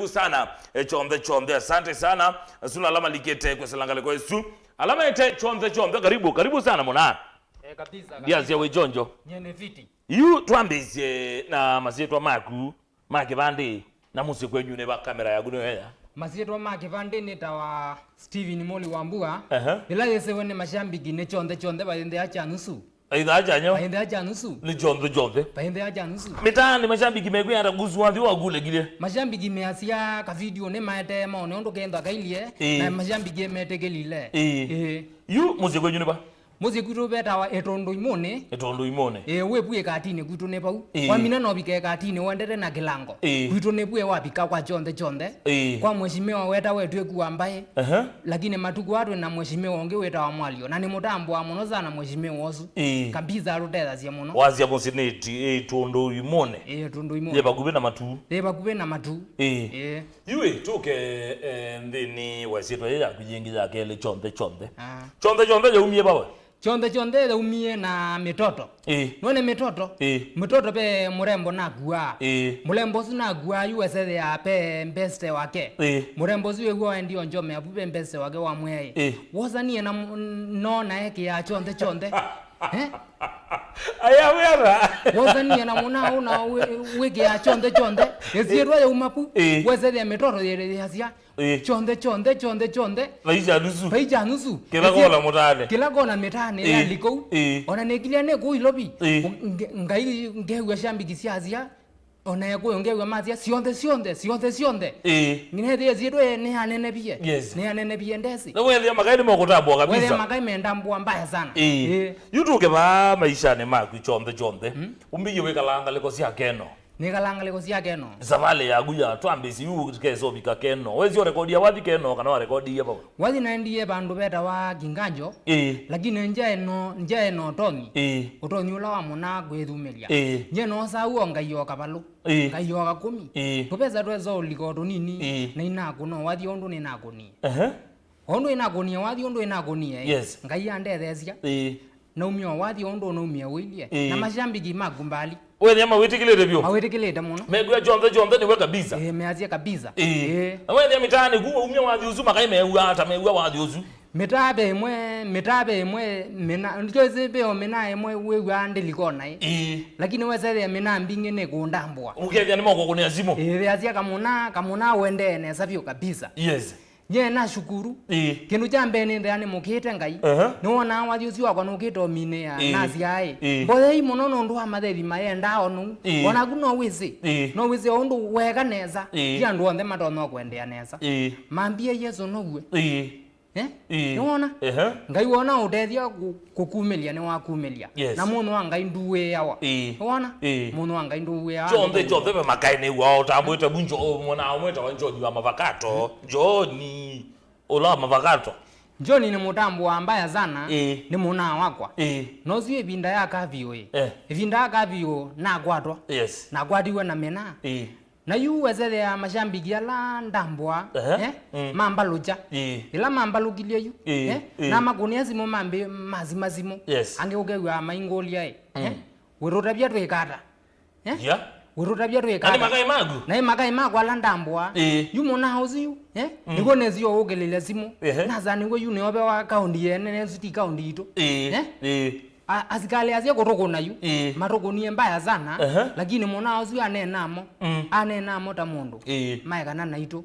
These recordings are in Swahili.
Sana Kyonthe, asante sana. Suna alama likete kwa selangale kwa Yesu. Alama yete Kyonthe, karibu sana mwana. Kabisa. Diazi ya wejonjo. Nyene fiti. Yu tuambeze na masietu maku makibande na musi kwenyu ne ba kamera ya guno ya. Masietu makibande ni tawa Steven Moli Wambua. Bila yese wene mashambiki ne Kyonthe baende acha nusu. Aidha acha nyo. Baende acha nusu. Ni Kyonthe. Baende acha nusu. Mitani mashambiki megwe ata guzwa wa gule gile. Mashambiki measia ka video ne maete maone ondo kenda kailie na mashambiki metekelile. Yu musi kwenyu ne ba. Muzi kuto beta wa etondo imone. Webuye katine kuto ne pau. Wamina no bike katine wandere na kilango. Kuto ne buye wapika kwa Kyonthe. Kwa mheshimiwa weta wetu eku ambaye. Lakini matuku watu na mheshimiwa onge weta wa mwalio. Na ni mutambo wa muno sana mheshimiwa osu. Kabisa aruteza sia muno. Wazia musineti etondo imone. Etondo imone. Leba kube na matu. Yue tuke ndini wasito ya kujengiza kele Kyonthe. Kyonthe ya umie bawe. Kyonthe umie na mitoto. None mitoto. Mitoto pe murembo na gua. Murembo suna gua yuwese ya pe mbeste wake. Murembo zuwe huwa ndio njome ya pupe mbeste wake wa mweye. Woza niye na nona eke ya Kyonthe. Aya wera. Woza niye na muna una weke ya Kyonthe. Ezirwa ya umapu. Wese ya mitoto yere hasia. Kyonthe. Faija nusu. Kila kona metane ya liko. Ona nekilia neko ilobi. Ngewe shambiki siazia. Ona yako ngewe mazia sionde. Ngine zirwe ne anene biye. Ne anene biye ndesi. Na wewe magai mokotabo kabisa. Wewe magai mendambwa mbaya sana. Yutuke ba maisha ne maku Kyonthe. Umbiye wekalanga leko sia keno. Nikalanga leko sia keno. Zavale ya guya twambisi yu keso bika keno. Wezi rekodi ya wathi keno kana rekodi ya baba. Wathi na ndiye bandu beta wa Kinganjo. Lakini nje no Tony. Utonyi ula wa muna gwethumeria. Nje no sa uonga yoka balu. Kayoka 10. Tupeza twezo likoto nini na inako no wathi ondu ni nako ni. Ondu inako ni wathi ondu inako ni. Yes. Ngai ande thesia. Na umio wathi ondu no umia wilie. Na mashambiki magumbali. Wewe nyama wetikilete bio. Awetikilete muno. Megwe Kyonthe ni we kabisa. Meazia kabisa. Wewe nyama mitani ku umia wathi uzu makai meua hata meua wathi uzu. Metabe mwe mena njoze be omena emwe wewe ande likona lakini wese mena mbinge ne kundambwa. Ukevya ni moko kuni azimo. Azia kamuna wende ne savyo kabisa. Yes. Ye na shukuru. Kindu jambe ne ndani mukite ngai. Nona wathi uzi wakwa nukito mine ya nazi yae. Mbole imo no ndo amathethi mayenda onu. Ona kuno wisi. No wisi ondu wega neza. Ya ndo onthe matono kwendea neza. Mambie Yesu nowe. Nona? Ngai wona utethia kukumelia ne wakumelia. Na muno wa ngai nduwe yawa. Nona? Muno wa ngai nduwe yawa. Kyonthe be makai ne wa utamweta bunjo mwana amweta wanjoji wa mavakato. Joni ola mavakato. Joni ni mutambo wa mbaya sana. Ni muna wakwa. No ziwe binda ya kavio binda ya kavio na kwatwa. Na kwatiwe na mena. Na yu wezele ya mashambiki ala ndambwa mambaluja ila mambalukilia yu na makuni azimo mambe mazimo ange ugewa maingolia wirota bya twekata wirota bya twekata na makai magu ala ndambwa yu mona house yu niko nezio ugelele zimo nazani we yu ne obe wa kaundi ene ne city kaundi ito asikale azia kutokona yu matokoni mbaya sana lakini mona ozu anenamo ta mundu maikana naito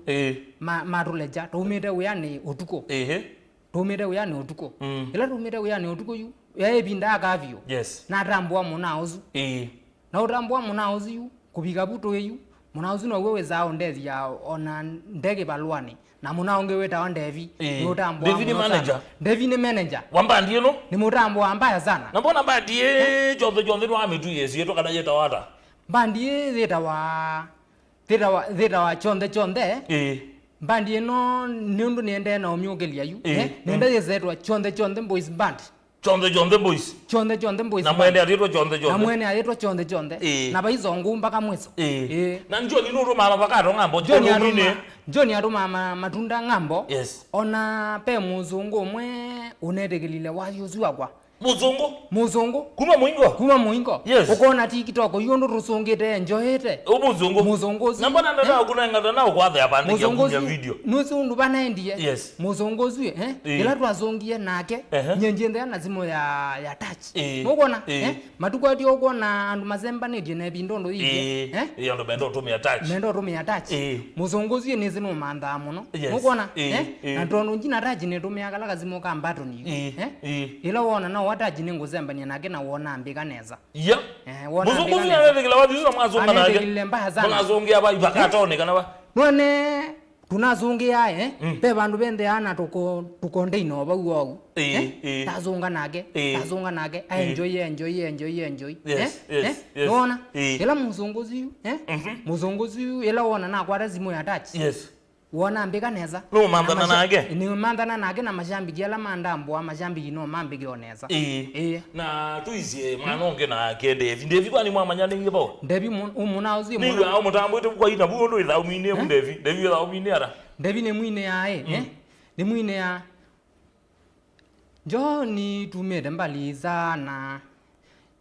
matuleja tumite uyani utuko ila tumite uyani utuko yu ebinda akavyo na tambwa mona ozu na utambwa mona ozu yu kubika buto yu mona ozu no wewe zao ndezi ya ona ndege balwani na muna onge weta ondevi ni utambo David manager wamba ndiye no ni mutambo mbaya sana na mbona mbadie Kyonthe no ametu yesi yeto kana yeta wata mbandie zeta wa Kyonthe mbandie no nundu niende na omyogelia yu nenda yezetwa Kyonthe boys band Kyonthe boys na mwene aletwa Kyonthe na baizo ngumba kamweso na njoni nuru mama vakato ngambo Joni aruma matunda ngambo ona pe muzungu mwe unetekelile wathi uzi wakwa Muzungu. Kuma muingo. Yes. Ukona TikTok yondo rusongete enjoyete. Muzungu. Nambona ndana kuna ngata na kwa the abandi ya video. Nusundu banaendie. Yes. Muzungu zwe ila twazongie nake nyenjende na zimo ya touch. Mukona matuko ati okona andu mazemba ne dine bindondo iye. Yondo bendo tumia touch. Muzungu zwe nezino manda muno. Mukona na ndono njina touch ne tumia kala kazimo ka mbato ni. Ila wona na wata jine ngozemba ni nake na wona ambika neza. Ya. Muzungu zwe anadekila wadi zuna mwazonga nake. Mwazongia ba ibakatone kana ba. None tunazungia pe bandu bende ana tukonde ino bawo tazunga nage enjoy nona ila muzunguzi ila wona na kwa razimo ya touch wona ambika neza no mandana nage ni mandana nage na mashambi gela mandambo amashambi ino mambi gioneza na tuizie mwanonge na kende Devi kwani mwamanyane ngebo Devi umuna uzi ni wa mutambo te kwa ina buondo ithaumine mu Devi ithaumine ara Devi ne mwine ya ni mwine ya Johnny tumede mbalizana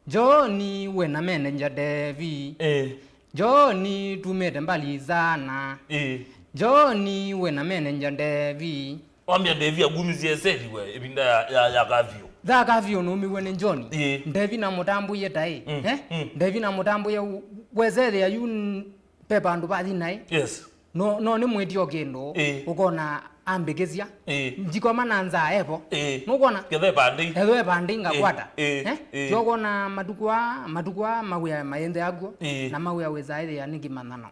Johnny wena manager Devi Johnny tumede mbalizana Johnny wena manager Devi wambia Devi agumizie seli we ibinda ya kavio da kavio no mi wene Johnny Devi na mutambo yeta Devi na mutambo ya wezere ya yun pepa ndu bathi nai no ni mwiti okendo ukona ambegezia njiko mananza epo nukona kethe pandi ngakwata jogona matukwa mawia mayende agwo na mawia wezaire ya niki manano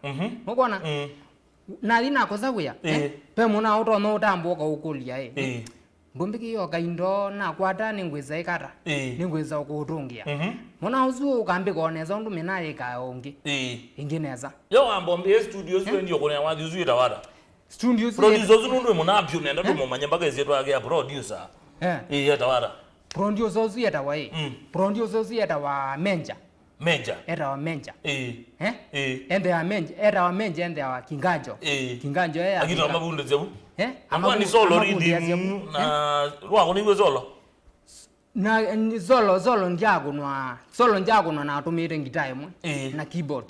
nukona na dina koza wia pe muna auto no tambo ka ukulia Gumbiki yo kaindo na kwata ningweza ikata ningweza ukutungia muna uzu ukambi koneza ndu menaye ka ongi ingineza yo ambombe studios ndio kone wazi uzu itawada studios producers nundu munapyo nenda ndo mumanya mpaka ezetu yake ya producer yatawada producers yatawa producers yatawa menja era wa menja ende ya menja era wa menja ende ya kinganjo ya akito mabunde zebu amwa ni solo reading na rwako niwe solo na solo njago na atumire gitaa imwe na keyboard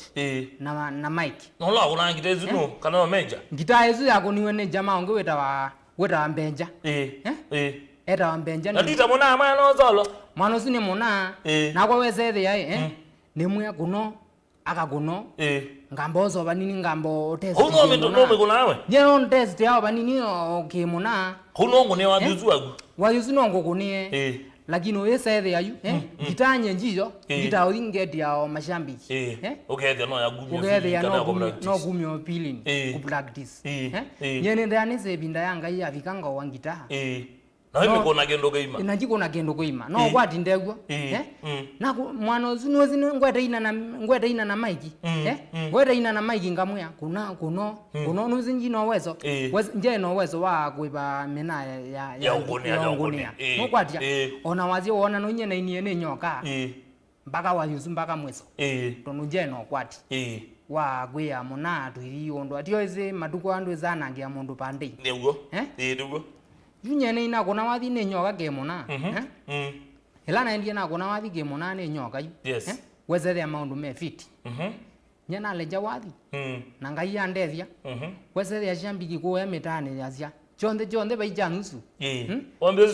na mic no la kuna gitaa zino kana menja gitaa ezu yako niwe ne jamaa onge weta mbenja era mbenja na dita mona mano solo mano sine mona na kwa wezere yae nemwe kuno akakuno ngambozo banini ngambo test kuno me kunawe yeno test yao banini okimuna kuno ngone wajuzu nongo kunie lakini oyesere yayu gitanye njijo gita oringeti yao mashambiki okay no ya gumyo no gumyo pilini ku practice yene ndani se binda yanga ya vikanga wangita na wewe kona kendo keima inajikona kendo keima no kwati ndegwa na mwana zino ngweta ina na maiki ngweta ina na maiki ngamwe kuno nuzinji no wezo nje no wezo wa kuiba mena ya ungunia no kwati ona wazi ona no nyene ine nyoka mpaka wayuzu mpaka mweso tonu nje no kwati wa gwya mona twiri ondo atioze matuko andu zanangia mundu pande niguo niguo Yunyene ina kuna wathi ne nyoka gemona Elana ndiye na kuna wathi gemona ne nyoka wezere maundu me fit nyana leja wathi na ngai andethia wezere ya shambiki ko emetane yazia jonde baijanusu ombe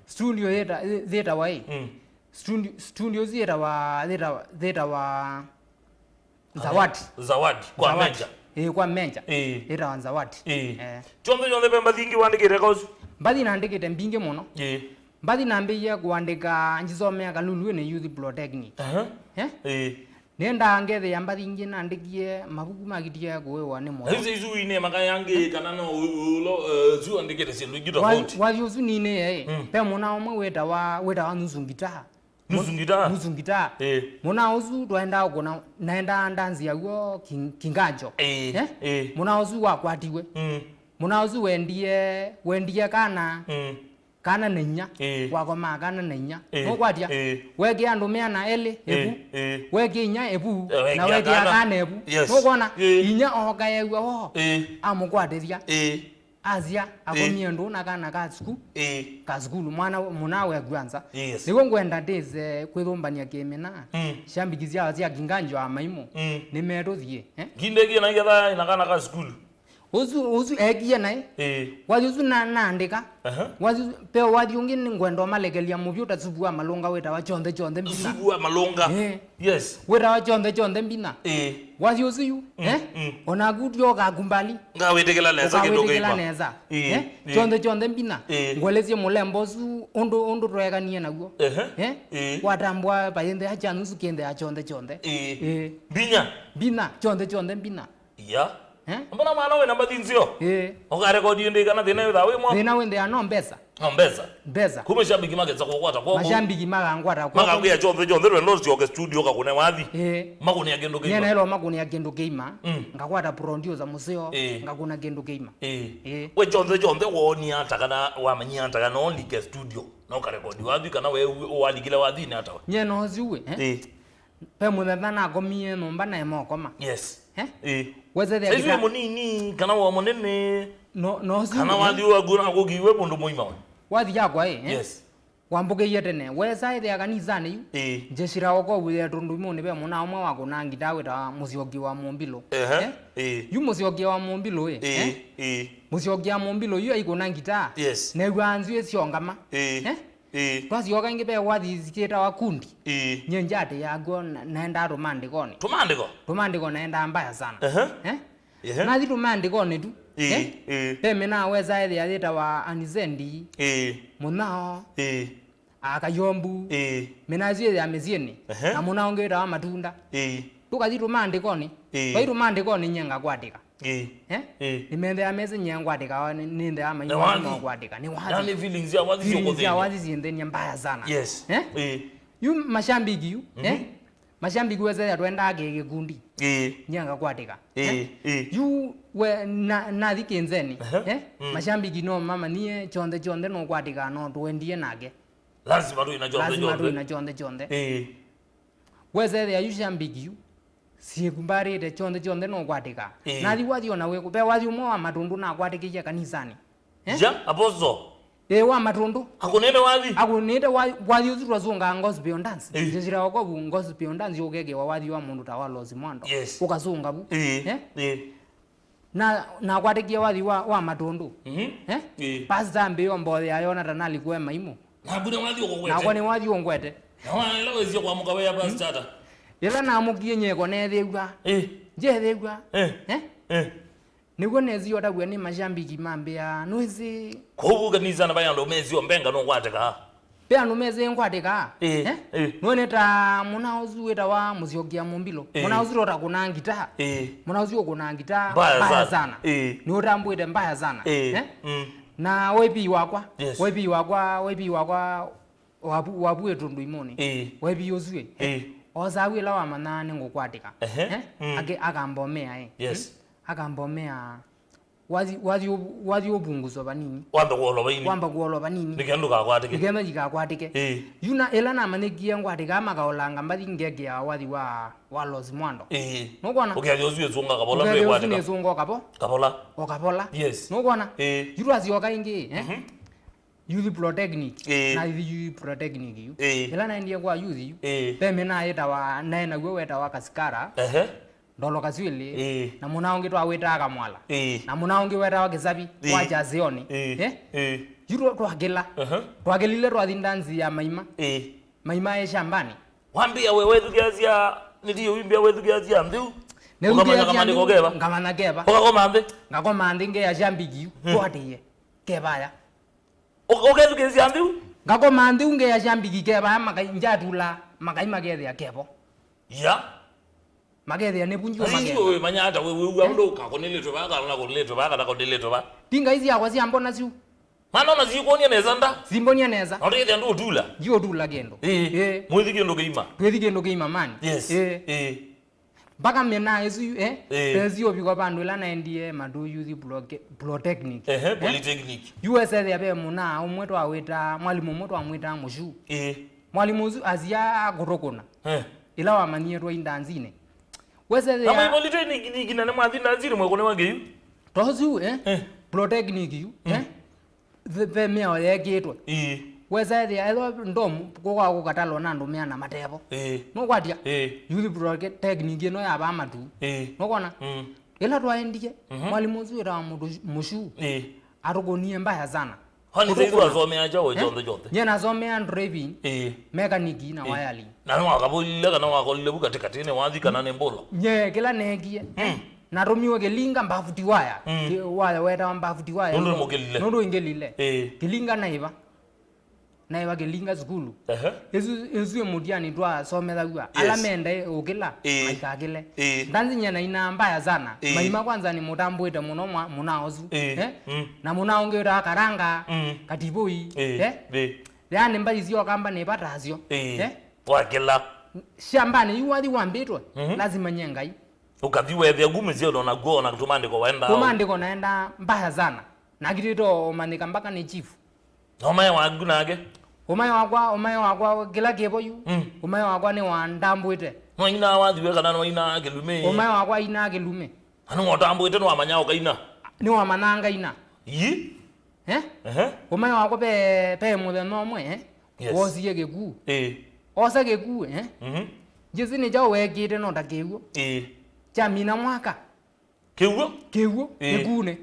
studio yeta theta wai studio theta wa zawadi kwa menja kwa menja era wanza wati jonde pemba thingi wandikire kausu mbadi naandikite mbinge muno mbadi nambiye kuandika njisomea kalulu ne youth polytechnic nenda ngethe ya mbadi ngi naandikie mabuku magitie kuwewa ne mo hizo izu ine makayange kana no ulo zu andikite sindu gito hot wazi nine pe muna omwe weta wa nuzungita muna uzu twaenda kuna naenda ndanzi yawo kingajo muna uzu wakwatiwe muna uzu wendie kana nenya wakoma kana nenya nokwatia weke andu meana ele ebu weke inya ebu na weke akana ebu nokona inya oka yewa amukwatithia azia akomie ndo na kana ka school ka school mwana munawe agwanza niko ngwenda ndize kwithumbania kimena shambikizia azia kinganjo amaimo nimerothie gindegi na getha na kana ka school uzu egie nae wathi naandika wathi pe wathi ungi ngwendo malekelia muvyuta tsubua malonga weta wa chonde mbina tsubua malonga yes weta wa chonde mbina wathi uzu ona gutyo ga kumbali ngawetekela neza chonde mbina ngwelezie mulembo zu ondo tweganie naguo watambwa bayende achanu su kende a chonde bina chonde mbina mbona mwana we namba thinzio ukarekodi ndi kana thina yotha we mwa thina wende ano mbesa kuma shambiki magetsa kukwata kwa mashambiki magangwata kwa magakuya chonde rwe lozi yoke studio kakune wathi makuni agendo keima nena ilo makuni agendo keima ngakwata producer museo ngakuna agendo keima we chonde woni ata kana wamanyia ata kana only ke studio na ukarekodi wathi kana we walikile wathi ni ata nyeno ziwe pe muthetha na komie nomba na emokoma yes weze the izo munini kana wa munene no kana wathi waguna kugiwe mundu muima wathi yakwa yes wambuke yetene weza ile kanisa ni jeshira wako wile tundu imone pe muna omwe wako na ngitawe ta musyogi wa mombilo yu musyogi wa mombilo musyogi wa mombilo yu iko na ngita ne gwanzu esyongama kwasi yoka ngipe wathi ziketa wakundi nyenjate yago naenda romandikoni tumandiko naenda mbaya sana nathi tumandikoni tu peme na weza ile yata wa anizendi munao akayombu menazi ya mezieni na munao ngeta wa matunda tukathi tumandikoni kwa tumandikoni nyenga kwatika nimende ameze nyangwa deka ninde ama nyangwa kwatika ni wazi yani feelings ya wazi sio kodeni wazi ziendeni mbaya sana yes yu mashambiki yu mashambiki weze twenda agege gundi nyanga kwatika yu we na thikenzeni mashambiki no mama nie chonde no kwatika no twendie nage lazima tu ina chonde weze ya yu shambiki yu sikumbarite chonde no kwatika nathi wathi ona we kupe wathi umwe wa matundu na kwatikia kanisani ja aposto wa matundu akunende wathi uzurwa zunga gospel dance jeshira wako bu gospel dance yogege wa wathi wa mundu tawalozi mwando ukazunga bu na kwatikia wathi wa matundu pastor mbe yombo ya yona tanali kwema imo na bune wathi okogwete na kwani wathi ongwete na leo ezio kwa mukawe ya pastor yela na mukie nyeko nethegwa je thegwa niguo nezi yotagwa ni mashambiki mambia noizi kubu kanisa na bayando mezi ombenga no kwatika pe anu mezi nkwatika none ta muna uzueta wa muziogia mombilo muna uzurota kuna ngita muna uzio kuna ngita mbaya sana ni utambwite mbaya sana na wepi wakwa wapu etundu imoni wepi uzue ozawila wa manane ngokwatika akambomea akambomea wathi obunguzo banini wamba kuolo banini nikendo jikakwatike yuna ela na manegia ngwatika amakaolanga mbathi ngegea wathi wa lozi mwando nokona ukiajozuye zunga kabola nwe kwatika zunga okapola yes nokona yura zioka ingi youth protechnic na youth protechnic yu ela na ndiye kwa youth yu peme na eta wa naena gwe weta wa kasikara ndolo kaswili na munaonge twa weta akamwala na munaonge weta wa kizabi wa jazioni yuro twagelile twatindanzi ya maima ya shambani wambia wewe thugiazia ndiyo wimbia wewe thugiazia mbiu ngamana keba ngakomande nge ya shambiki twatiye kebaya ukethugizia mbiu ngakomande unge ya shambiki kebaya makainjatula makaima gethe ya kebo magethe ne bunjwa magethe wewe manyata wewe uando kakoneletwe baka na koneletwe baka na koneletwe ba tinga hizi yakwa siambona siu mana na zikonia neza nda zimbonia neza ndio ndio dula jio dula gendo mwithigendo keima mwithigendo keima mani yes baka mena ezu pezi obiko bandu la naendie madu youth polytechnic polytechnic USA ya be muna umweto aweta mwalimu mweto amweta mushu mwalimu azia gorokona ila wa maniero indanzine wese ya kama polytechnic ni kina mwathi ndanzine mwekone wange tozu protechnic yu the meo yekitwe weza the elo ndom kwa kukatalo na ndumia na matebo no kwatia youth protechnic no ya ba matu no kona ila twaendie mwalimu zuira wa mushu arugonie mbaya sana hani zetu azomea jawo jonde nyena azomea driving mechanic na wiring na no akabulle kana wakolle bukatikati ne wathika na nembolo nye kila negie na romiwe gelinga mbafuti waya waya weta mbafuti waya ndo ingelile gelinga naiba gelinga skulu ezu mudiani twa somela gwa alamende ukila aikagile ndanzi nyana ina mbaya sana maima kwanza ni mutambwete muno munaozu na munaongera karanga katiboi yani mbali zio kamba ne patazio wakila shambani yuwathi wambitwe lazima nyengai ukathiwe thia gumu zio ndo na go na kutumandiko waenda kumandiko naenda mbaya sana na kitito manika mpaka ni chief omaye wangu nage omaye wakwa kila kebo yu omaye wakwa ni wandambwite no ina wathiwe kana no ina gelume omaye wakwa ina gelume anu watambwite no amanyao kaina ni wamananga ina yi omaye wakwa pe muthe no mwe wosie geku osa geku jisi ni jao wekite no takeuo chamina mwaka keuo egune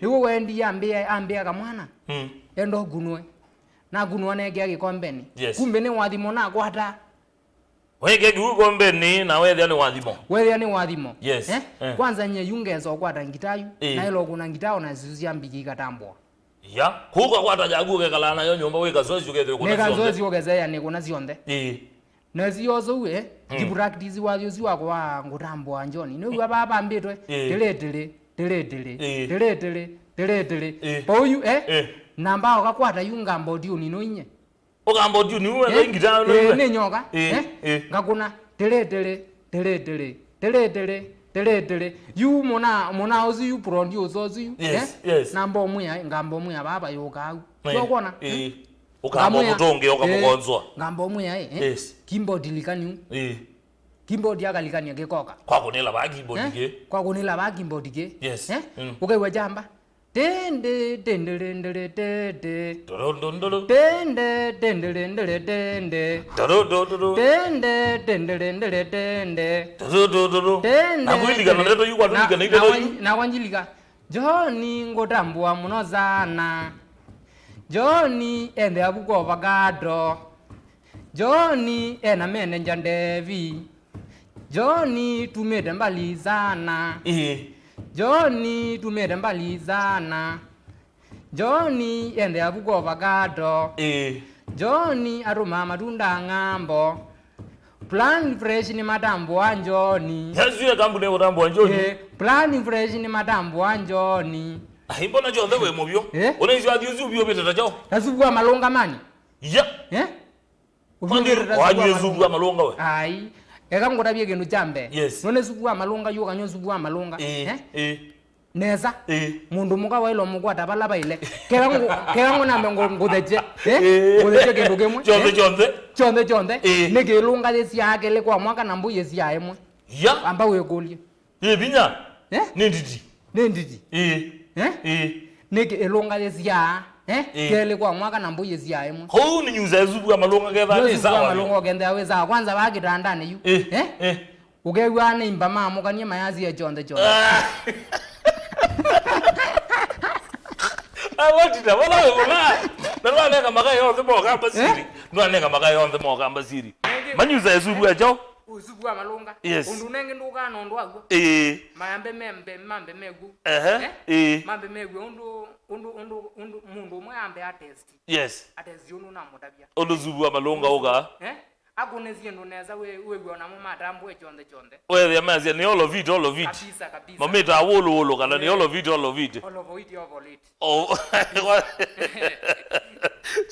niwo wendi ambia kamwana endo gunwe na gunwa nege agikombeni kumbe ni wathimo na kwata wege gukombeni na wethia ni wathimo kwanza nye yungezo kwata ngitayu na ilo kuna ngitao na zuzia mbiki katambwa ya kuko kwata jaguke kala na yo nyumba weka zoezi ukethe kuna nega zoezi ukezea ni kuna zionde na ziozo we practice wathio ziwa kwa ngutambwa njoni no wa baba mbitwe tele boyu namba okakwata yungambo dio nino inye ogambo dio ni we ngitano ne nyoka ngakuna tele yu mona ozi yu produce ozi yu namba ngambo muya baba yoka yokona ukambo mutonge okamugonzwa ngambo muya kimbo dilikani kimbo dia kalikani gekoka kwa kunela ba kimbo dige ukaiwa jamba tende na kwanjilika Johnny ngotambua muno sana Johnny ende abuko bagado Johnny ena mene njandevi Johnny tumete mbali sana Johnny tumete mbali sana Johnny ende abuko bagado Johnny aruma matunda ngambo Plan fresh ni matambo wa Johnny Yazue kambune matambo wa Johnny Plan fresh ni matambo wa Johnny Mbona Johnny we mubyo Unaizo adiuzu byo betata jao Tasubwa malonga mani Wajue subwa malonga we ai eka ngotabye kintu chambe none subwa malonga yo kanyo subwa malonga neza mundu muka wailo mukwata balaba ile kerango na mengo ngodeje ngodeje kintu kemwe chonde neke lunga lesi yake le kwa mwaka nambu yesi ya emwe amba we golie binya nendidi neke elonga lesi ya kele kwa mwaka nambu yesi ya emwe ho ni nyuza ezubwa malonga ketha ni sawa malonga genda weza kwanza bagitandane yu ugewa ne imba mamo kanye mayazi ya chonde awatita wala wala nalwa neka makayo onde moka basiri nwa neka makayo onde moka basiri manyuza ezuru ajo uzubu amalunga undu nenge nduka nondo agwo mayambe mambe megu mambe megu undu mundu mwambe atest atest yonu na mutabia undu zubu amalunga oga akunezi ndo neza we na mama tambo chonde wewe amazi ni all of it kabisa mameta wolo kana ni all of it oh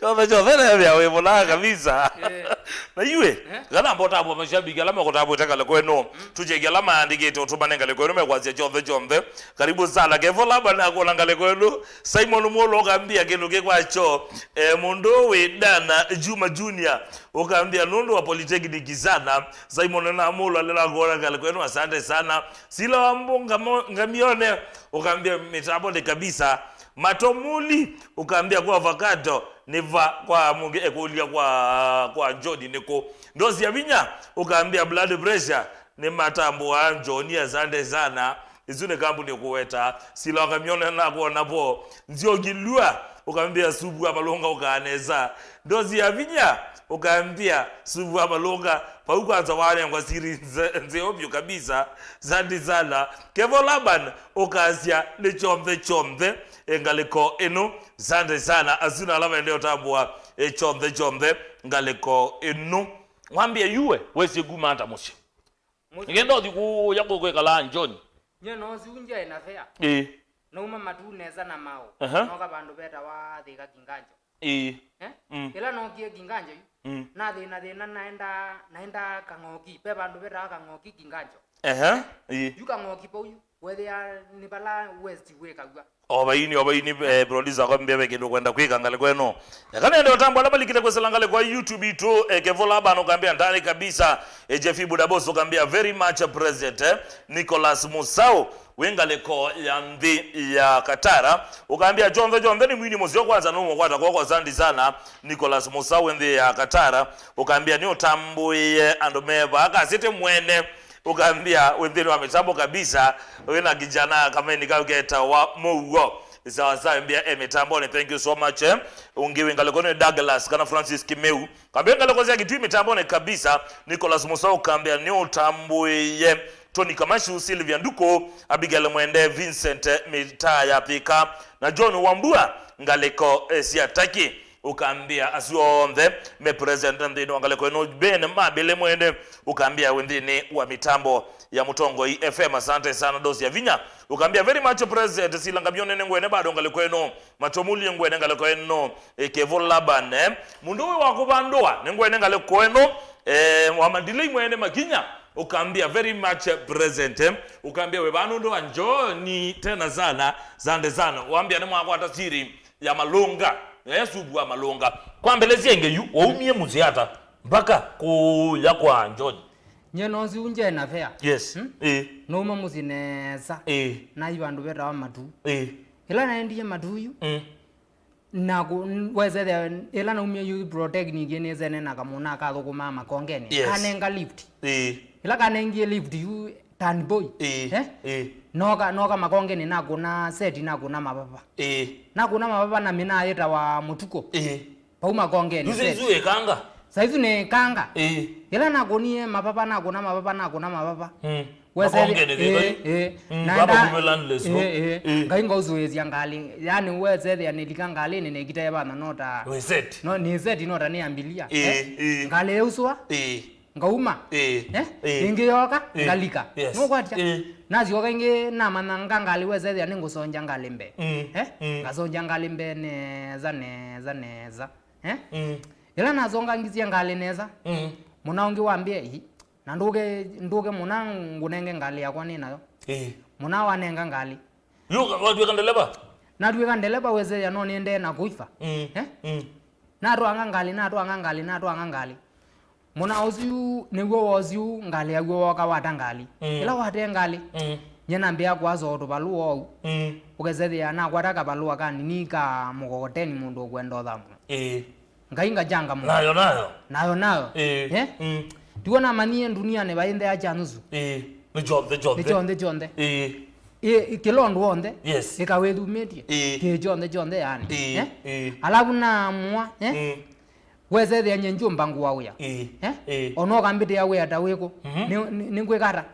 chonde na ya wewe na kabisa na iwe kana mbota abo mashabiki alama kotabo takala kweno tuje alama andike tumanenga le kweno mekwazia chonde karibu sana kevola bana kolanga kweno Simon Molo kambia keluke kwacho mundu we dana Juma Junior ukaambia nundu wa Polytechnic sana Simon na Amolo alela kuona ngale kwenu asante sana sila wambunga ngamione ukaambia mitambo ni kabisa matomuli ukaambia kwa avocado niva kwa munge ekulia kwa Jodi niko ndozi ya vinya ukaambia blood pressure ni matambo wa Joni asante sana izune kampuni kuweta sila wakamione na kuona po nzio gilua ukaambia subu amalonga ukaaneza ndozi ya vinya ukaambia subu amalonga pa ukaanza wale kwa siri nze obyo kabisa zandi sana Kevo Laban ukazia ni chombe ngaliko enu zande sana azuna alama ndio tambua chombe ngaliko enu mwambie yuwe wesi gumata mushi ngendo diku yako kwekala njoni nyeno ziunja ina fea no mama tu neza na mao no ka bandu beta wa thika kinganjo ila no kie kinganjo na thina naenda kangoki pe bandu beta kangoki kinganjo yu kangoki po yu whether ni bala west wekagwa obaini producer kwa mbebe kindo kwenda kwikangale kweno yakane ndio tambo alama likite kweselangale kwa YouTube tu Kevo Laban ukaambia ndani kabisa Jeff Budaboss ukaambia very much president Nicholas Musau wengaleko ya mbi ya Katara ukaambia John ni mwini mozio kwanza numo kwa zandi sana Nicholas Musau wende ya Katara ukaambia ni utambuye andomeba akasite mwene ukaambia wendeni wa mitambo kabisa wena kijana kama nikageta wa mugo sawa mbia mitambo ni thank you so much ungiwe ngalekone Douglas kana Francis Kimeu kambia ngalekozia kitu mitambo ni kabisa Nicholas Musau kambia ni utambuye Tony Kamashu Sylvia Nduko Abigail Mwende Vincent Mitaya Pika na John Wambua ngaleko siataki ukaambia asuombe me president ndino ngaleko no ben mabele Mwende ukaambia wendini wa mitambo ya Mutongo FM asante sana dosi ya vinya ukaambia very much president silanga byone ngwene bado ngaleko eno matomuli ngwene ngaleko eno Kevo Laban mundu wa kubandoa ngwene ngaleko eno Muhammad Mwene Makinya ukaambia very much present ukaambia webanu ndo anjoni tena sana zande sana uambia ni mwako atasiri ya malonga Yesu bwa malonga kwa mbelezi ngeye waumie muziata mpaka ku ya kwa anjoni nyeno ziunje na fea yes no mamuzineza na ibandu beta wa matu ila naendie matuyu na wezere ila na umye youth protect ni geneze na kamuna ka thukuma makongeni kanenga lift ila kanengie lift yu tan boy noka makongeni na kuna set na kuna mababa na kuna mababa na mina yeta wa mutuko pauma kongeni yuzi kanga saizu ne kanga ila na kunie mababa na kuna mababa wezere baba kumelandless ngainga uzoezi yangali yani wezere yanelikangali ne kitayabana nota set no ni set nota ni ambilia ngale uswa ngauma ingeyoka ngalika nokwatia nazioka inge na mananga ngali wezere yani ngusonja ngalimbe ngasonja ngalimbe neza ila nazonga ngizia ngali neza munaongi wambie na nduge munangu nenge ngali yakwa ninayo muna wanenga ngali yuka watu kandeleba na tuwe kandeleba weze ya noni ende na kuifa na tuanga ngali muna oziu niwo oziu ngali yawo waka wata ngali ila wate ngali nyena mbia kwazo to baluo ugezede ya na kwataka baluo kani nika mukokoteni mundu kwenda thamu ngainga janga mu nayo tuona manie dunia ne bainde ya chanzu ni jonde kilondo wonde yes ikawethu metie ke jonde yani alafu na mwa weze the nyenju mbangu wauya ono kambite yawe ataweko ningwekara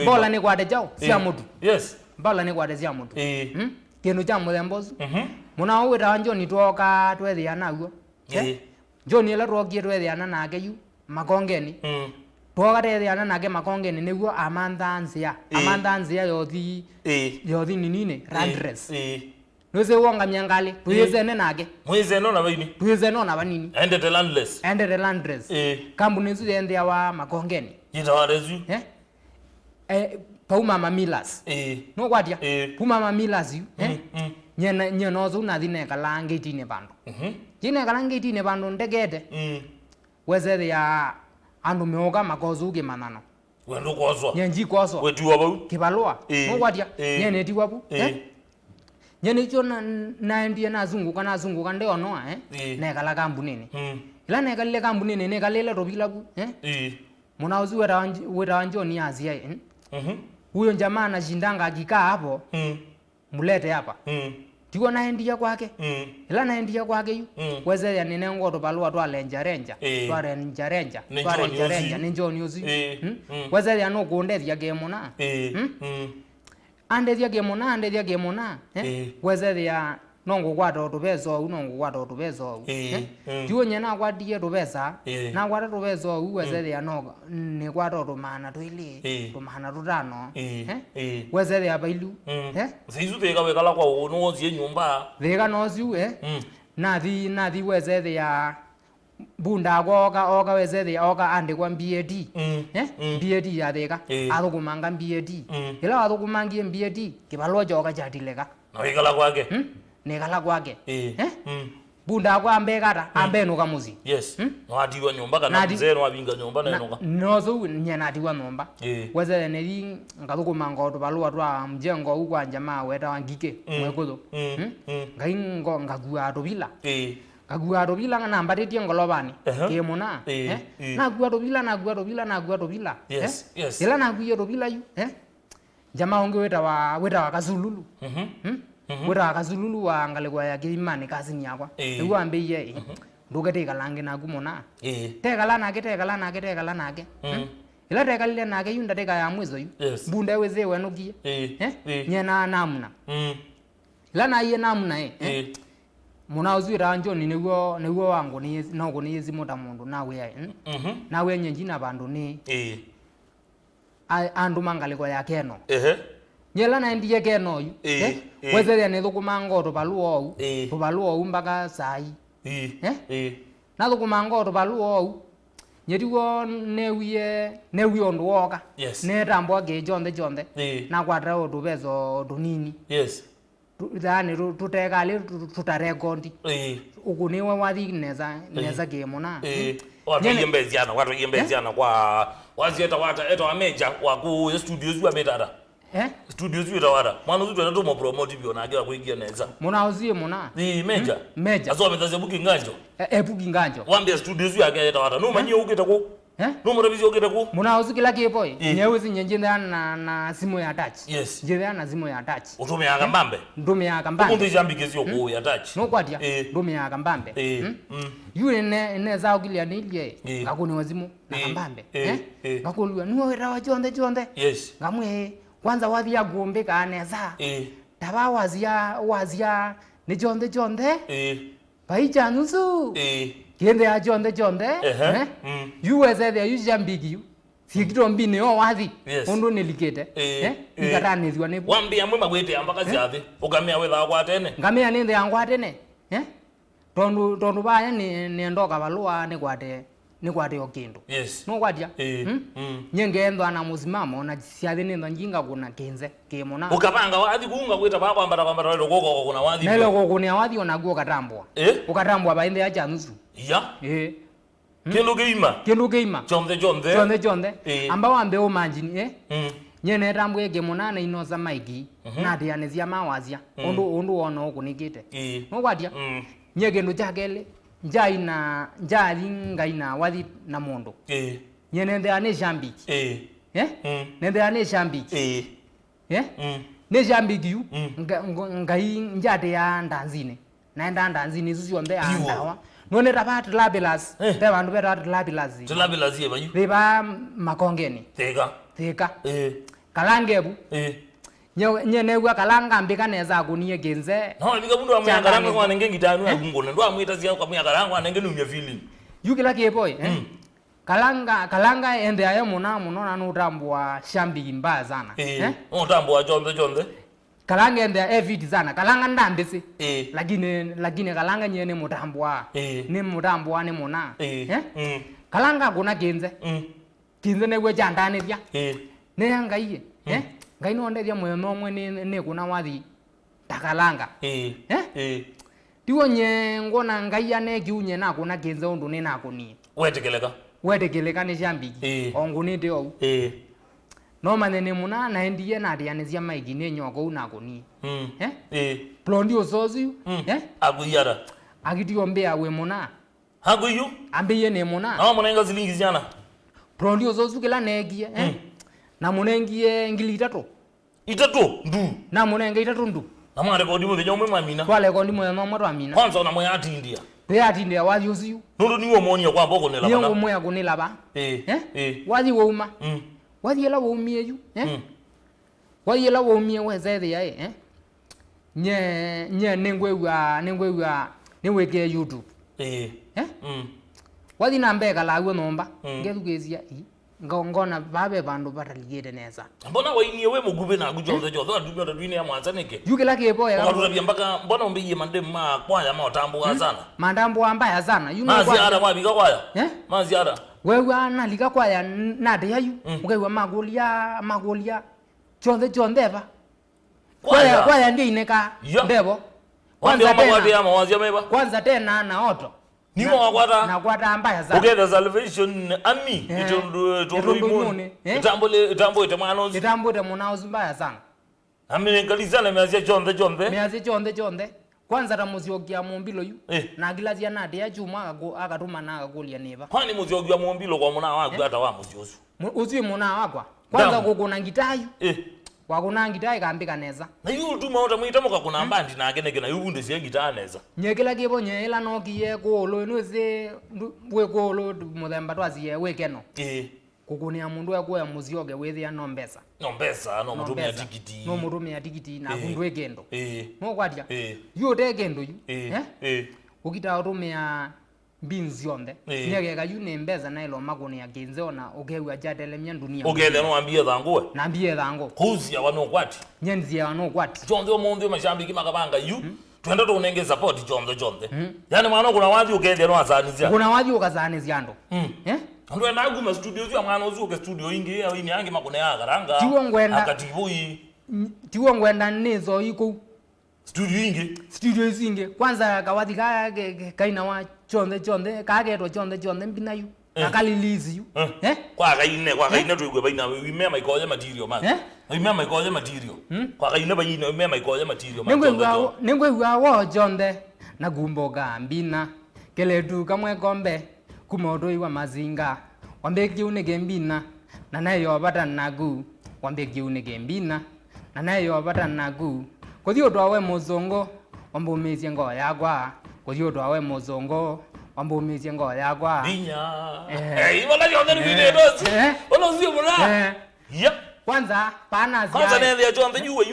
bola ni kwate jao sia mutu yes bola ni kwate sia mutu kinu cha mulembozu muna wita anjoni twoka twethia naguo John ela rogie twethiana nake yu makongeni twogathethiana nake makongeni niguo amanthanzia yothi ninine randress nose wonga myangali tuyezene nake mwizeno na banini endete landress kampuni nzu yendia wa makongeni yitawarezu pauma mamilas no kwatia puma mamilas yu nyena ozo na thine kalange tine bandu tine kalange tine bandu ndegete weze ya andu meoga makozu ge manano wendo kozo nyenji kozo wetuwa bau kibalua mugwatia nyene tiwapu nyene cho na ndiye nazunguka ndio no nekala kambunini ila nekalile kambunini nekalile robilabu munauzi weta wanjoni azia huyo jamaa anashindanga akikaa hapo mulete hapa tigo naendia kwake ila naendia kwake yu weze ya ninengo to balua to alenja ninjoni uzi weze ya no gondethia gemona andethia gemona weze ya nongo kwato to bezo tigo nyena kwatie to besa na kwato to bezo weze ya no ne kwato to mana to ile to mana to dano weze ya bailu zizu thega wekala kwa no zie nyumba thega no ziu nathi weze ya bunda oga weze ya oga ande kwa BAD BAD ya thega athugumanga BAD ila athugumangie BAD kibalwa joka chatileka na wekala kwake nekala kwake bunda kwa ambegata ambeno kamuzi yes no adiwa nyumba kana mzero abinga nyumba na enoka nozo nyana adiwa nyumba weze neli ngathugumanga to balwa twa mjengo ukwa jamaa weta wangike mwekuzo ngaingo ngagua to bila kagua to bila ngana mbatetie ngolobani kemona nagua to bila yes ila nagua to bila yu jamaa onge weta wa kazululu weta kazululu wa ngalegwa ya kimani kazini yakwa nigo ambiye ndugete kalange na gumona tekala nake ila tekalile nake yunda teka ya mwezo yu bunda weze wenogie nyena namna ila na iye namna munauzwira anjoni niwo wangu ni nogo ni yezimota mundu nawe nyenjina bandu ni andu mangaliko ya keno nyela na ndiye keno yu weze ne thukumango to baluo mpaka sai na thukumango to baluo nyetigo newie ondu woka ne tambo ge jonde na kwatra odu bezo dunini thani tutekali tutarekondi ukuniwe wathi neza gemona watu yembeziana kwa wazieta wata meja wa ku studios wa metara studios wita wada mwana uzitwa ndo mo promote bio na agira kuingia neza mona uzie mona meja azo ametaze booking nganjo booking nganjo wambia studios ya geta wada no manyie ukita ku no murabizi ukita ku mona uzikila kipo nyeuzi nyenjinda na simu ya touch njira na simu ya touch utume ya kambambe kundu jambikezi yoku ya touch no kwatia ndume ya kambambe yule ne zao kilia nilie ngakuni wazimu na kambambe ngakulwa niwe weta wa jonde ngamwe kwanza wathia gombe kaneza taba wazia ni jonde baicha nusu kende ya jonde yuweze the yujambigi sikito mbine o wathi undu nilikete ngatanithwa ne wambia mwe magwete ambaka ciathi ugamia wetha kwa tene ngamia ni the angwa tene tondu baya ni ndoka balua ni kwate okindu no kwatia nyengendo ana musimamo na ciathi ni ndo njinga kuna kinze kimona ukapanga wathi kuunga kwita baba ambara lelo goko kuna wathi lelo goko ni wathi ona guo katambwa ukatambwa bainde ya janusu kindu geima jonde amba wambe umanjini nyene tambwe kimona na inoza maiki na diane cia mawazia undu ono kunikite no kwatia nyegendu jakele njali ngaina wathi na mundu nyenende ane jambiki nende ane jambiki ne jambiki yu ngai njate ya ndanzine naenda ndanzine isu yonde andawa none tabat labilas te bandu betat labilas yebanyu beba makongeni theka kalangebu nyenewa kalanga mbika neza akunie genze no bika mundu amya karanga kwa nenge ngitanu akungona ndo amwita zia kwa mya karanga nenge numya feeling yukila kieboy kalanga ende ayo muno na utambwa shambi mbaya sana utambwa jonde kalanga ende evit sana kalanga ndambese lakini kalanga nyene mutambwa ni mutambwa ni mona kalanga kuna genze newe jandane bya ne yangaiye ngaino ndedia moyo nomwe ne kuna wathi takalanga tiwonye ngona ngaiya ne kiunye na kuna genze undu ni nakuni wetekeleka ni shambiki ongunite au no manene muna na ndiye na ndianizia maigi ne nyoko unako ni plondi osozu aguyara agitio mbea we muna haguyu ambiye ne muna na muna ngazilingi jana plondi osozu kila negie na munengie ngili itatu ndu na munenge itatu ndu na mwana ko ndimo nyomo mamina kwale ko ndimo no mwa amina kwanza na moya atindia atindia wazi usiu nundu niwo monia kwa boko ne labana niwo moya kunila ba wazi wouma wazi la woumie yu wazi la woumie wezede ya nye nengwewa neweke YouTube wazi nambeka la gwe nomba ngethugezia ngona babe bandu bataligete neza mbona wainie we mugube na gujonze jotho adubyo tadwine ya mwanza neke yukela kepo ya ngatutabia mpaka mbona umbiye mandem ma kwaya maotambo sana mandambo ambaya sana mazi ara mwabiga kwaya mazi ara wewe na liga kwaya nade yayu ukewa magolia chonde ba kwaya ndio ineka ndebo kwanza tena na oto nimo wakwata na kwata ambaya sana ukenda salvation ami itondo imuni itambo itemanozi munaozi mbaya sana ami ngalizana meazia chonde kwanza tamuziogia mumbilo yu na gilazia nade ya chuma akatuma na akakulia neva kwani muziogia mumbilo kwa muna wangu hata wa muziosu uzi muna wakwa kwanza kukuna ngitayu wakuna ngitayi kambika neza na yu tuma utamuita muka kuna mbandi na akeneke na yu ndesi ngita neza nyekela kibo nyela nokiye kolo nweze we kolo muthemba twazie wekeno kukunia mundu yakuya muzioge wethia nombesa no mutumia tikiti na kundu ekendo no kwatia yu tekendo yu ukita utumia binzi yonde nyegeka yu nembeza na ilo makuni ya kinzeona ukewa jatele mya dunia ukele no ambie thangu na ambie thangu kuzi ya wano kwati nyenzi ya wano kwati jonde omonde mashambiki makabanga yu twenda to unenge support jonde yani mwana kuna wathi ukele no azanizia kuna wathi ukazanizia ndo ndo na guma studio ya mwana uzuke studio ingi ya ini yangi makune ya garanga tiwo ngwenda nizo iko studio ingi kwanza kawathi kaina wa chonde kagetwa chonde mbinayu akalilizi yu kwa kaine tuigwe baina wime maikoje material man wime maikoje material kwa kaine baina wime maikoje material man ningwe wa chonde na gumboga mbina keletu kamwe kombe kumodo iwa mazinga wambeki unege mbina na nayo bata nagu wambeki unege mbina na nayo bata nagu kodhio twawe muzongo wambumizie ngo yakwa kodhio twawe muzongo wambumizie ngo yakwa binya ibona yonde video dosi ona sio mona kwanza pana zia kwanza nende ya chonde yuwe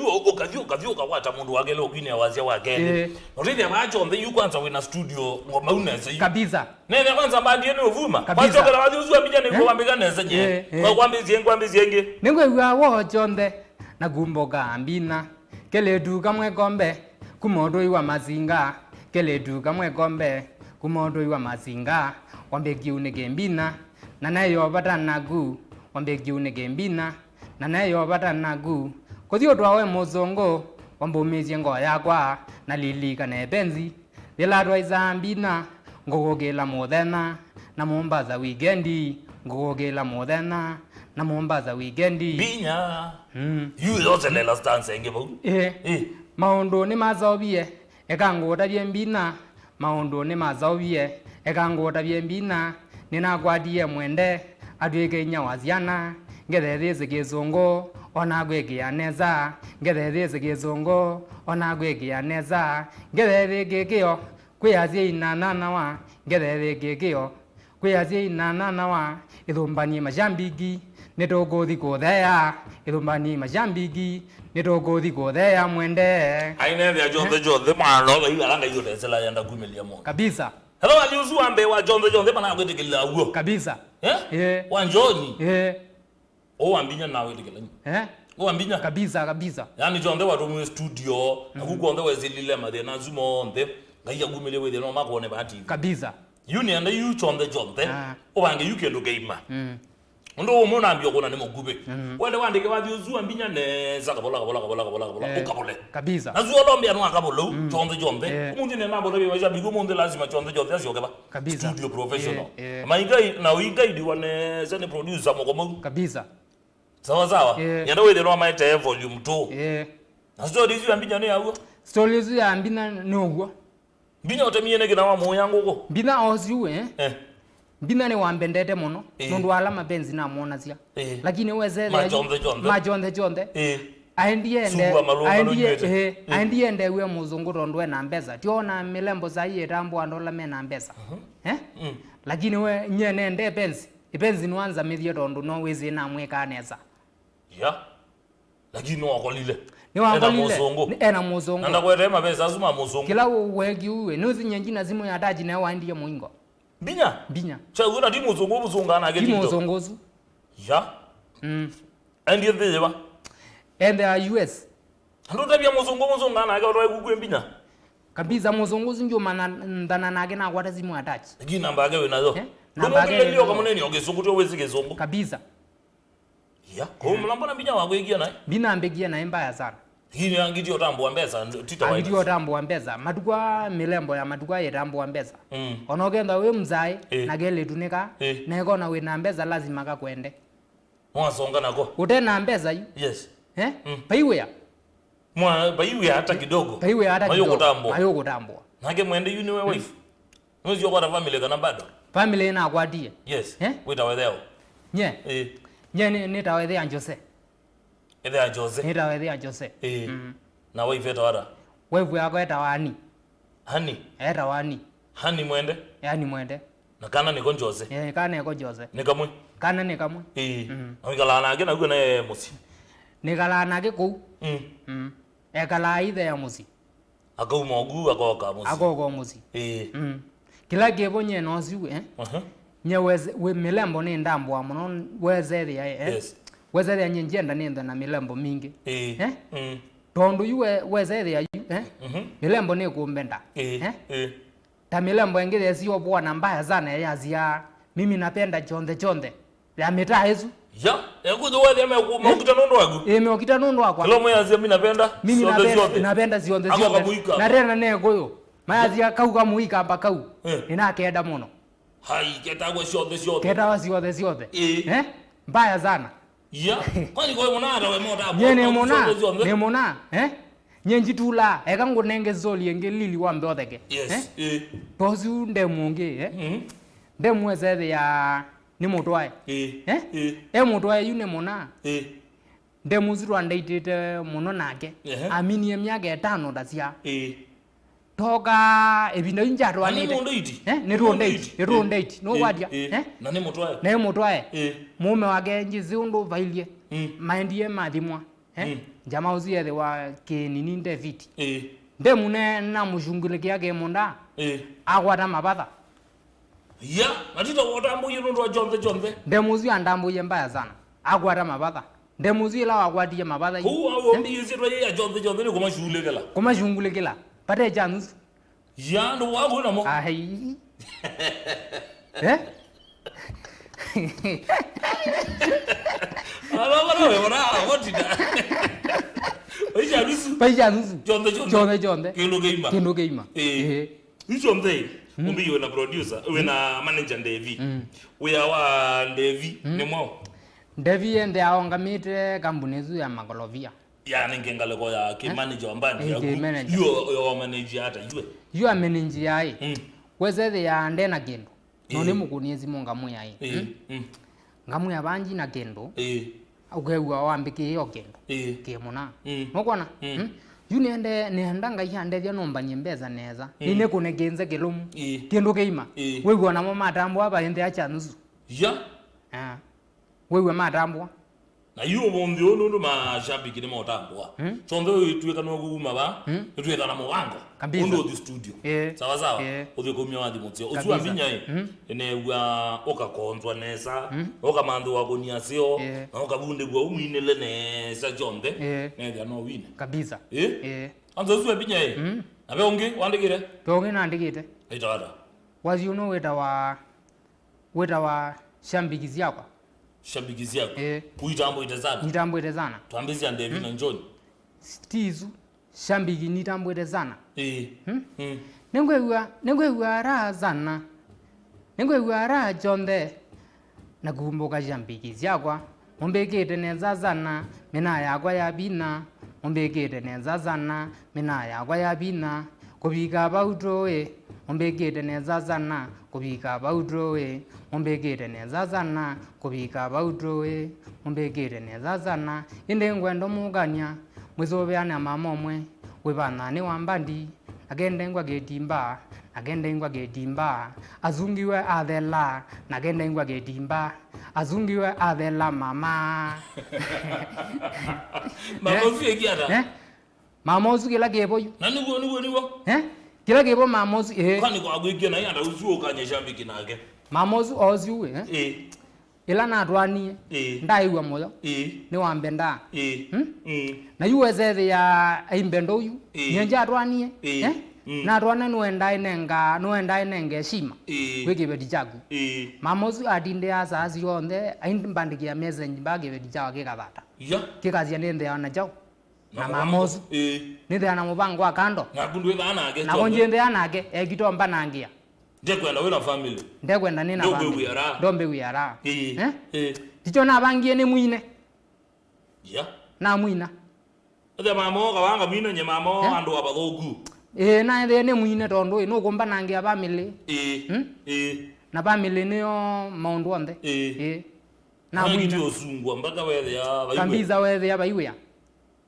ukavyuka kwata mundu wake leo kwini awazia wake notende amachonde yu kwanza wena studio ngoma unese kabisa nende kwanza bandi yenu ovuma kwanza kana wazi uzwa bijane kwa kwambika nese nye kwa kwambizie nge ningwe wa chonde na gumboga ambina keletu kamwe kombe kumodo iwa mazinga keletu kamwe kombe kumodo iwa mazinga wambeki unege mbina na nayo bata nagu wambeki unege mbina na nayo bata nagu kodhio twawe muzongo wambumizie ngo yakwa na lilika ne benzi lilatwa izambina ngogogela muthena na mumbaza weekendi ngogogela muthena na mumbaza weekendi binya yu yote lela stance ngebo maundu ni mazobie ekangota byembina maundu ni mazobie ekangota byembina ninakwadie mwende atwike nya waziana ngethethise kizungu ona gwekia neza ngethethise kizungu ona gwekia neza ngethethike kio kwiazie inanana wa ngethethike kio kwiazie inanana wa ithumbanie mashambiki nituguthi kuthea ithumbanie mashambiki nituguthi kuthea mwende aine thia jonde mwana no igaranga yote sela yanda kumilia mo kabisa hello aliuzu ambe wa jonde bana gwetikila uo kabisa wanjoni o ambinya nawe tikila o ambinya kabisa yani jonde watu mu studio akukonde wezilile mathe na zumo onde ngaiya gumile wethe no makone bati kabisa uni anda yu jonde o bange yu kendo geima ndo umona ambio kona ni mugube wale wandike wathi uzua mbinya neza kabola ukabole kabisa azuo lombe anu akabolo chonde umuntu ne nabo lebe baja bigo umuntu lazima chonde azioke ba kabisa studio professional maingai na uingai diwane zane producer mokomo kabisa sawa yanda wele no maite volume 2 story izu ambinya ne yawo story izu ya ambina no mbinya otemiene kina wa moyo yangu ko mbina oziwe mbina ne wambendete muno nondu ala mapenzi na muona sia lakini wezele majonde aendiende we muzungu rondu na mbeza tiona milembo za iye tambo andola mena mbeza lakini we nyene ende penzi nwanza mithio rondu no wezi na mweka neza lakini no akolile ni wangolile ena muzungu nanda kwete mapesa azuma muzungu kila wegi uwe nuzi nyenjina zimu ya taji na waendiye muingo binya cha una di muzungu ana agetido muzunguzu and you the ba and the US ando tabia muzungu ana agaro egugwe binya kabisa muzunguzu ndio mana ndana nage na kwata zimu ya taji lakini namba yake wenazo namba yake leo kama nini ogesungu to wezi gezongo kabisa ko mlambona binya wako igia naye bina ambegia naye mbaya sana hili angitio tambo ambeza tita waini angitio tambo ambeza matukwa milembo ya matukwa ye tambo ambeza onogenda we mzai na gele tunika nego na we na ambeza lazima kakwende mwasonga nako utena ambeza yu yes paiwe ya paiwe hata kidogo paiwe hata kidogo mayo kutambo nake mwende yuni we wife mwezi kwa family kana bado family na akwadie yes wita wedeo nye nitawethea Jose Ethea Jose nitawethea Jose na wife etawara wife yako etawani hani etawani hani mwende yani mwende na kana niko Jose kana niko Jose nikamwe kana nikamwe awikala nage na gune musi nikala nage ku ekala ithe ya musi akauma ogu akoka musi kila gebonye no siwe nye we milembo ni ndambo muno wezethia wezethia nyenjenda ni na milembo mingi tondu yuwe wezethia milembo ni kumbenda ta milembo engine sio bwana mbaya sana ya zia mimi napenda chonde ya mitaa hizo ekuzo wewe mekita nondo wangu mekita nondo wako kilo moya zia mimi napenda chonde na tena neko mayazia kauka muika hapa kau ninakenda muno hai ketagwa ciothe ciothe mbaya sana kwani kwa mona we moda ne mona nyenjitula eka ngunenge zoli engelili wa mbeotheke tozu ndemunge ndemwezethe ya ni mutwae mutwae yune mona ndemuzirwa ndeitite muno nake aminie miaka 5 dacia toka ebinda injatwa ni ruondate no wadia na mutwae mume wake njiziundu vailie maendie mathimwa jamaa uziethe wa kinini David ndemune na mushungulikia ke munda agwata mapatha natito wotambo yino ndo jonde ndemuzi andambo mbaya sana agwata mapatha ndemuzi la agwatie mapatha ombi yizitwa ya jonde ni kumashungulikila pate chance ndo wangu na mo ai ala wewe ora wotida Paijanusu jonde kilo geima ichombe umbi yona producer we na manager Devi we awa Devi ni mwa Devi ende aongamite kampuni zu ya magolovia yani ngengale ko ya ke manager ambani ya yo manager hata you are manager yai wezethe ya ndena kendo none mukuniezi monga muyai ngamu ya banji na kendo ugewa wambike yo kendo ke mona mukona yunende nenda yande nombanie mbeza neza ine kunegenze kelumu kendo keima wewe na mama matambo aba ende acha nusu wewe matambo na yuo bondi ono ndo mashabiki ni matambo chondo itweka no guma ba itweka na mwango ondo the studio sawa uthi kumya wathi mutio uzwa binya ene wa okakonzwa nesa okamandu wako ni asio na okabunde gwa umwinele nesa jonde nega no win kabisa anzo uzwa binya abe onge wandikire tonge na ndikite itara wazi uno weta wa shambiki yako shabiki zako uitambo itezana nitambo itezana tuambizia ndevi na njoni stizu shambiki nitambo itezana nengwewa raha sana nengwewa raha Kyonthe nakumbuka shambiki zyakwa mumbekete neza sana mina yakwa ya bina mumbekete neza sana mina yakwa ya bina kubika bautoe mumbekete neza sana kubika bautoe mumbekete neza sana kubika bautoe mumbekete neza sana inde ngwendo muganya mwizobeana mamomwe webanane wambandi agende ngwa getimba azungiwe athela nagende ngwa getimba azungiwe athela mama mamozu ekiata mamozu kila kepo yu na niwo kila kepo mamozu kwani kwa gwikia na yanda uzuo kanye shambiki nake mamozu oziwe ila natwanie ndaiwa moyo ni wambenda na yuweze ya imbendo yu nyenja atwanie na atwane nuenda inenge shima kwikibeti chaku mamozu atinde asasi yonthe aimbandikia message mbagibeti chaku kikathata kikazia ninde yana chao na mamozu ninde yana mubango wa kando na konjende yanake ekitomba nangia ndekwenda wena family ndekwenda nina family ndombe wiyara ticho na bangie ni mwine na mwina ade mamo kabanga mwine nye mamo andu abathogu na ende ni mwine tondo no komba nangia family na family niyo maundu onthe na mwine ndio sungwa mpaka wethe ya baiwe kambiza wethe ya baiwe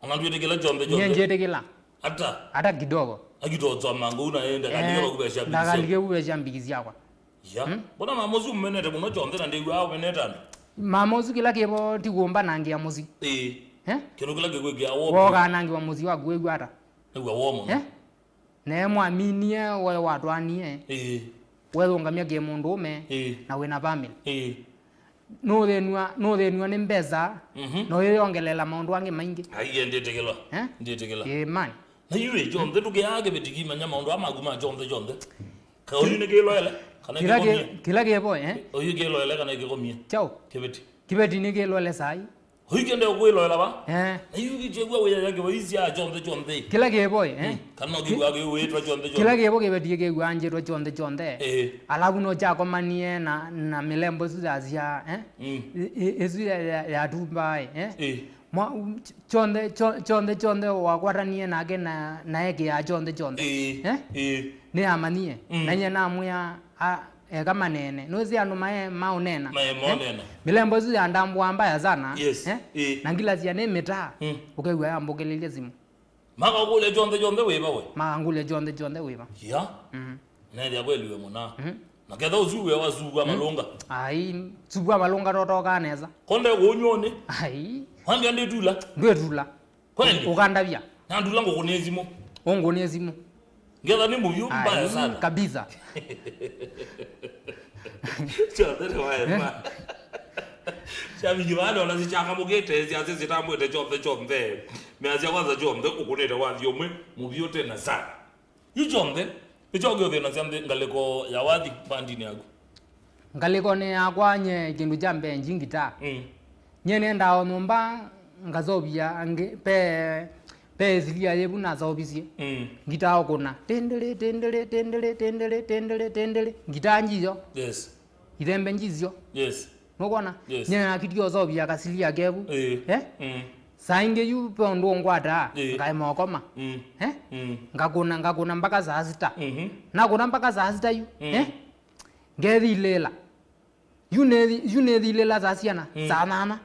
ananduetekela Kyonthe nyenjetekela hata kidogo agitoza mango unaenda kandiyo kubesha bisi ndakalike kubesha mbiki yakwa bona mamozu mmenete muno Kyonthe na ndewe awo menetana mamozu kila kepo tikumba nangia muzi kino kila kegwe awo woga nangia muzi wa gwegwa hata ewe womo ne mwaminie we watwanie wewe ngamia ke mundu ume na wena family no thenua ni mbeza no yongelela maundu ange maingi aiye ndetekela man na yule Kyonthe tugeage betigima nya maundu amaguma Kyonthe kauli ne keloele kana kila kepo oyu keloele kana kekomie chao kibeti ni keloele sai hoikende okuiloela ba na yuki chegwa we yake waisi ya Kyonthe kila kepo kana gigwa ge wetwa Kyonthe kila kepo kebeti ke gwanje to Kyonthe alabu no chako manie na milembo zazia ezu ya tumba Kyonthe wakwatanie nake na eke ya Kyonthe ni amanie nanye namwe kama nene nozi anu maunena milembo zi andambu ambaya sana na ngila zia ne meta ukegwa yambokelele zimu maka kule Kyonthe weba we maka ngule Kyonthe weba na ndia kweliwe mona na ketha uzuwe wazuwa malonga ai zuwa malonga totoka neza konde wonyone wange ndetula kweli ukandavya na ndula ngokunezimo ongonezimo ngela ni muvyu mbaya sana kabisa Kyonthe wae Shabi wale wanazichaka mugete ziaze zitambwete Kyonthe meazia kwanza Kyonthe ukunete wathi omwe muvyu tena sana Kyonthe ichoge thina cia ngaleko ya wathi bandini yaku ngaleko ni yakwa nye kindu cha mbenji ngita nyene ndao numba ngazobia pe zilia yebu na zobisie ngita okuna tendele ngita njizo idembe njizo nokona nyene akitio zobia kasilia kebu sainge yu pondo ngwata ngai mokoma ngakuna mpaka saa sita nakuna mpaka saa sita yu ngethilela yunethilela saa ciana saa nana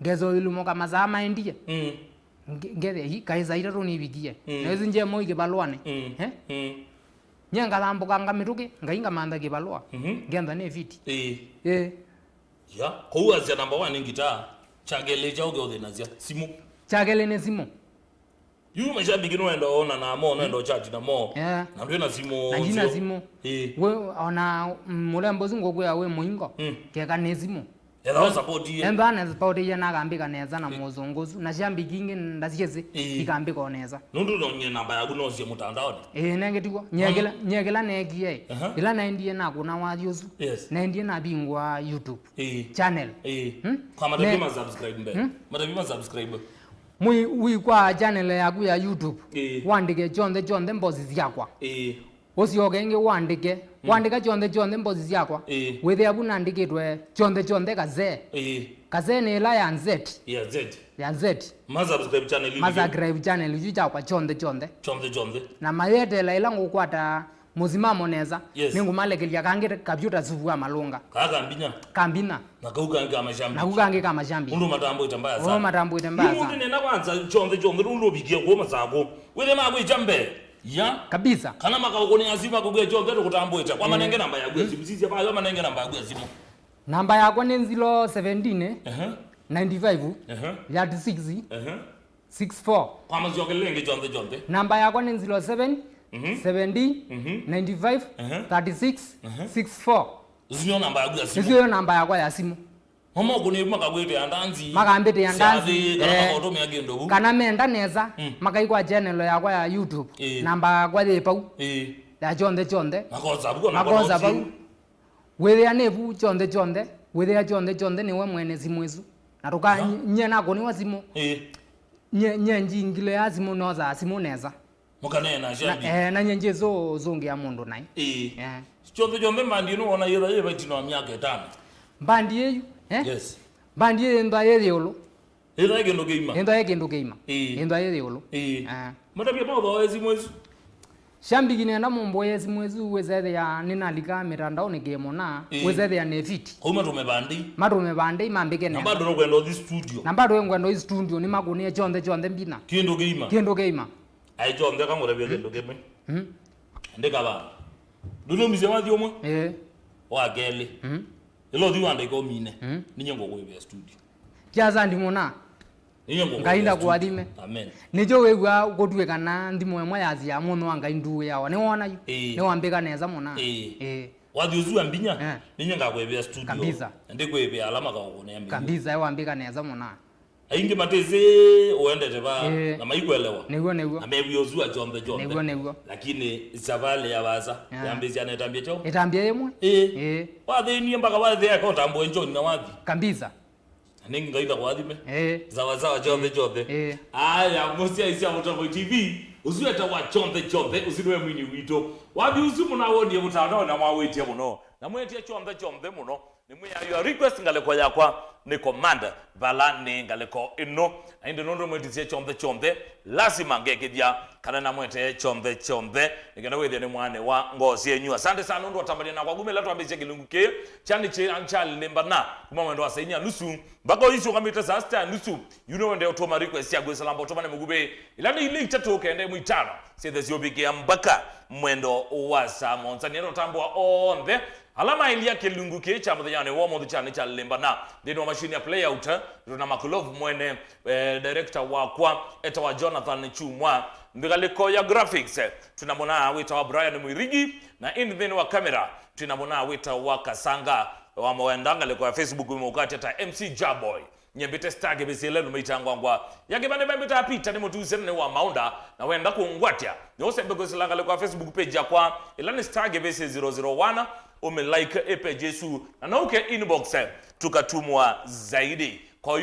ngezoilumo kama saa maendie ngethe kaisa itatu nibikie nezi njemo ikibalwane nyengathambuka ngamituki ngainga mantha kibalwa ngentha ne fiti kou azia number 1 ngita chagele chao ge thina simu chagele ne simu yu mashabiki no enda ona na mo no enda charge na mo na ndo na simu na jina simu we ona mulembo zingo kwa we muingo keka ne simu Ela support ye. Embana support ye na kambika neza na muzunguzu na shambi kingi ndasicheze ikambika oneza. Nundu nonye namba yaku nozie mutandaoni. Nengetiko nyegela negie. Ila naendie na kuna wajuzu. Naendie na bingwa YouTube channel. Kwa madabima subscribe mbe. Madabima subscribe. Mui kwa channel yaku ya YouTube. Wandike Kyonthe mbozi ziakwa. Osiogenge wandika Kyonthe mbozi ziakwa. Wethe abuna ndikitwe Kyonthe kaze ni la ya Z. Ya Z. Subscribe channel ili. Subscribe channel yuja kwa Kyonthe. Na mayete la ilangu kwata muzimamo neza. Ningu malekelia kangire computer zuwa malunga. Kambina. Nakukange kama shambi. Undu matambo itambaya sana. Matambo itambaya sana. Mundu nena kwanza Kyonthe undu bigie kuoma zako. Wele mago ichambe. Ya kabisa kana makakoni azima kugwe Kyonthe kutamboita kwa manenge namba ya gwe simuzizi pa yo manenge namba ya gwe azima namba yako ni 017 95 36 64 kwa mazokelenge Kyonthe namba yako ni 07 70 95 36 64 zio namba ya gwe azima zio namba yako ya simu Mama kuni makagwete yandanzi makambete yandanzi kana makoto myagendo bu kana menda neza makaikwa channel yako ya YouTube namba kwa pau ya Kyonthe makoza pau wethe anevu Kyonthe wethe ya Kyonthe niwe mwene simwezu natuka nyena koni wa simu nyenji ngile ya simu noza simu neza mukanena shabi na nyenje zonge ya mundu nai Kyonthe mbandi no ona yeba batino myaka 5 mbandi yeyu yes mbandi enda yeyolo enda yegendo geima enda yeyolo madabia baba wezi mwezi shambigine na mumbo yezi mwezi wezede ya ninalika mitandaoni game na wezede ya nefiti kuma tumebandi mambike ne namba ndo kwendo this studio ni makuni Kyonthe mbina kendo geima ai Kyonthe kamore bia kendo game ndeka ba duno misema diomwe wa gele ilo diwande ko mine ninyengo kwebya studio jaza ndimona ngainda kwathime amen nijo wegwa gotwe kana ndimo emwe yazi ya muno wanga ndu yawa ni wona yu ni wambika neza mona wathi uzu ambinya ninyenga kwebya studio kabisa ndikwebya alama ka ukone ambinya kabisa wambika neza mona aingi mateze uendete ba na maikwelewa negwo na mebi uzu Kyonthe negwo lakini isabale ya baza yambizia na etambia cho etambia yemwe wathi ni mpaka wathi yako tambo enjoni na wathi kabisa ningi ngaida kwathime zawa Kyonthe aya musia isia Mutambo TV uzueta wa Kyonthe usinwe mwini wito wathi uzu muna woni mutandao na mwawetie muno na mwetie Kyonthe muno ni mwe request ngaleko yakwa ni command bala ni ngaleko ino inde nondo mwetizie Kyonthe lazima ngekithia kana na mwete Kyonthe nikana wethia ni mwane wa ngozi yenyu asante sana ndo atambalia na kwa gume la twambije kilunguke chani che Nikyalilimbana kuma mwendo asainia nusu bako hizo kamita sasta nusu wende otoma request ya gwesa lambo otoma ne mugube ilani ile itatu kende muitano sithe ziobike mbaka mwendo wa saa monsanero tambwa onde alama ilia kilunguke cha mudhanyane wa mudhu cha Nikyalilimbana dino machine ya play out na makulovu mwene director wakwa eta wa Jonathan Chumwa ndigaliko ya graphics tunamona wita wa Brian Mwirigi na in then wa camera tunamona wita wa Kasanga wa mwendanga liko ya Facebook mwukati ata MC Jaboy nyembite stage besele numeitangwa yake bane mbita apita ni mutuze ne wa maunda na wenda kuungwatia yose begosilanga liko ya Facebook page yakwa ilani stage bese 001 ume like page yesu na nauke inbox tukatumwa zaidi kwa